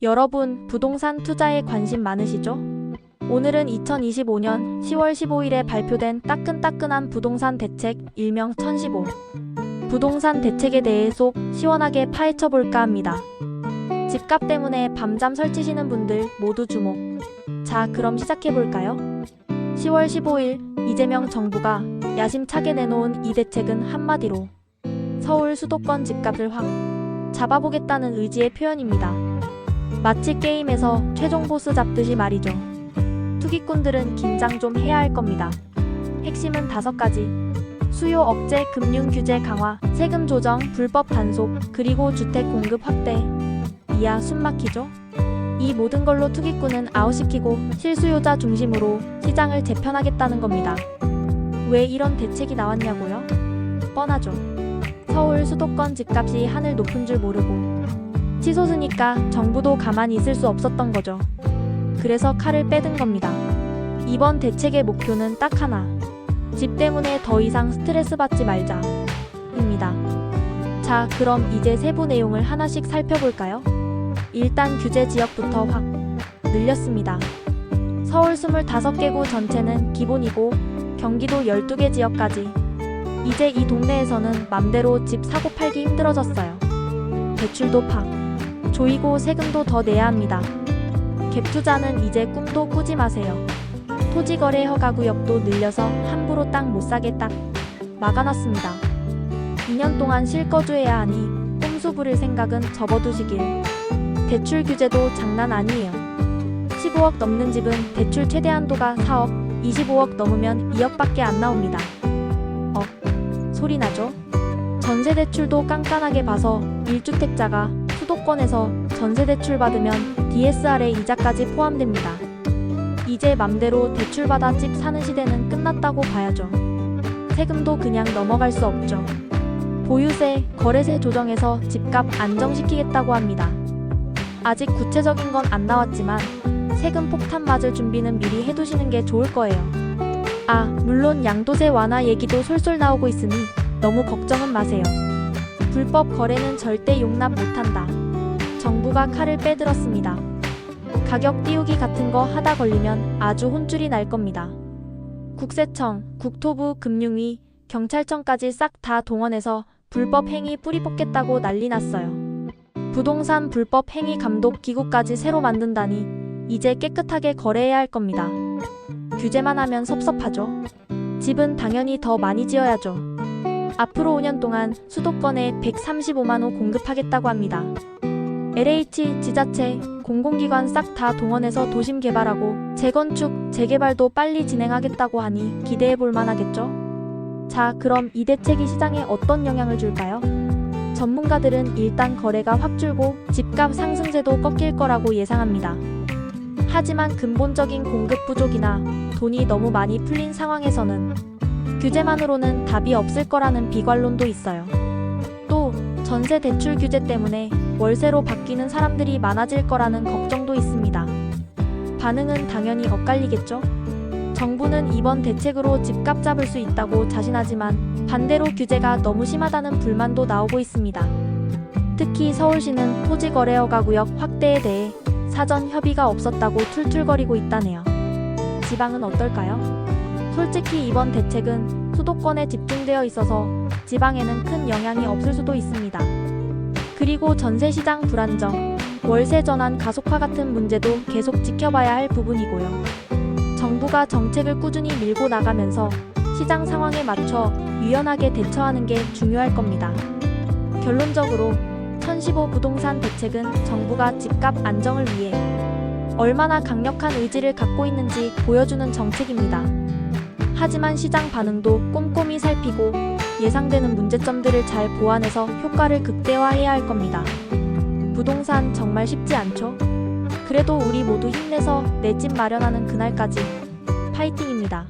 여러분, 부동산 투자에 관심 많으시죠? 오늘은 2025년 10월 15일에 발표된 따끈따끈한 부동산 대책, 일명 1015. 부동산 대책에 대해 속 시원하게 파헤쳐 볼까 합니다. 집값 때문에 밤잠 설치시는 분들 모두 주목. 자, 그럼 시작해 볼까요? 10월 15일 이재명 정부가 야심차게 내놓은 이 대책은 한마디로 서울 수도권 집값을 확 잡아보겠다는 의지의 표현입니다. 마치 게임에서 최종 보스 잡듯이 말이죠. 투기꾼들은 긴장 좀 해야 할 겁니다. 핵심은 5가지. 수요 억제, 금융 규제 강화, 세금 조정, 불법 단속, 그리고 주택 공급 확대. 이야 숨 막히죠? 이 모든 걸로 투기꾼은 아웃시키고 실수요자 중심으로 시장을 재편하겠다는 겁니다. 왜 이런 대책이 나왔냐고요? 뻔하죠. 서울 수도권 집값이 하늘 높은 줄 모르고 치솟으니까 정부도 가만히 있을 수 없었던 거죠. 그래서 칼을 빼든 겁니다. 이번 대책의 목표는 딱 하나. 집 때문에 더 이상 스트레스 받지 말자 입니다. 자, 그럼 이제 세부 내용을 하나씩 살펴볼까요? 일단 규제 지역부터 확 늘렸습니다. 서울 25개구 전체는 기본이고 경기도 12개 지역까지. 이제 이 동네에서는 맘대로 집 사고 팔기 힘들어졌어요. 대출도 팍 조이고 세금도 더 내야 합니다. 갭투자는 이제 꿈도 꾸지 마세요. 토지거래 허가구역도 늘려서 함부로 땅 못 사게 딱 막아놨습니다. 2년 동안 실거주해야 하니 꼼수 부릴 생각은 접어두시길. 대출 규제도 장난 아니에요. 15억 넘는 집은 대출 최대 한도가 4억, 25억 넘으면 2억밖에 안 나옵니다. 소리 나죠? 전세대출도 깐깐하게 봐서 1주택자가 수도권에서 전세대출 받으면 DSR에 이자까지 포함됩니다. 이제 맘대로 대출받아 집 사는 시대는 끝났다고 봐야죠. 세금도 그냥 넘어갈 수 없죠. 보유세, 거래세 조정해서 집값 안정시키겠다고 합니다. 아직 구체적인 건 안 나왔지만 세금 폭탄 맞을 준비는 미리 해두시는 게 좋을 거예요. 물론 양도세 완화 얘기도 솔솔 나오고 있으니 너무 걱정은 마세요. 불법 거래는 절대 용납 못한다. 정부가 칼을 빼들었습니다. 가격 띄우기 같은 거 하다 걸리면 아주 혼쭐이 날 겁니다. 국세청, 국토부, 금융위, 경찰청까지 싹 다 동원해서 불법 행위 뿌리 뽑겠다고 난리 났어요. 부동산 불법 행위 감독 기구까지 새로 만든다니 이제 깨끗하게 거래해야 할 겁니다. 규제만 하면 섭섭하죠. 집은 당연히 더 많이 지어야죠. 앞으로 5년 동안 수도권에 135만 호 공급하겠다고 합니다. LH, 지자체, 공공기관 싹 다 동원해서 도심 개발하고 재건축, 재개발도 빨리 진행하겠다고 하니 기대해볼 만하겠죠? 자, 그럼 이 대책이 시장에 어떤 영향을 줄까요? 전문가들은 일단 거래가 확 줄고 집값 상승세도 꺾일 거라고 예상합니다. 하지만 근본적인 공급 부족이나 돈이 너무 많이 풀린 상황에서는 규제만으로는 답이 없을 거라는 비관론도 있어요. 또 전세 대출 규제 때문에 월세로 바뀌는 사람들이 많아질 거라는 걱정도 있습니다. 반응은 당연히 엇갈리겠죠? 정부는 이번 대책으로 집값 잡을 수 있다고 자신하지만 반대로 규제가 너무 심하다는 불만도 나오고 있습니다. 특히 서울시는 토지거래허가구역 확대에 대해 사전 협의가 없었다고 툴툴거리고 있다네요. 지방은 어떨까요? 솔직히 이번 대책은 수도권에 집중되어 있어서 지방에는 큰 영향이 없을 수도 있습니다. 그리고 전세시장 불안정, 월세 전환 가속화 같은 문제도 계속 지켜봐야 할 부분이고요. 정부가 정책을 꾸준히 밀고 나가면서 시장 상황에 맞춰 유연하게 대처하는 게 중요할 겁니다. 결론적으로 1015 부동산 대책은 정부가 집값 안정을 위해 얼마나 강력한 의지를 갖고 있는지 보여주는 정책입니다. 하지만 시장 반응도 꼼꼼히 살피고 예상되는 문제점들을 잘 보완해서 효과를 극대화해야 할 겁니다. 부동산 정말 쉽지 않죠? 그래도 우리 모두 힘내서 내 집 마련하는 그날까지 파이팅입니다.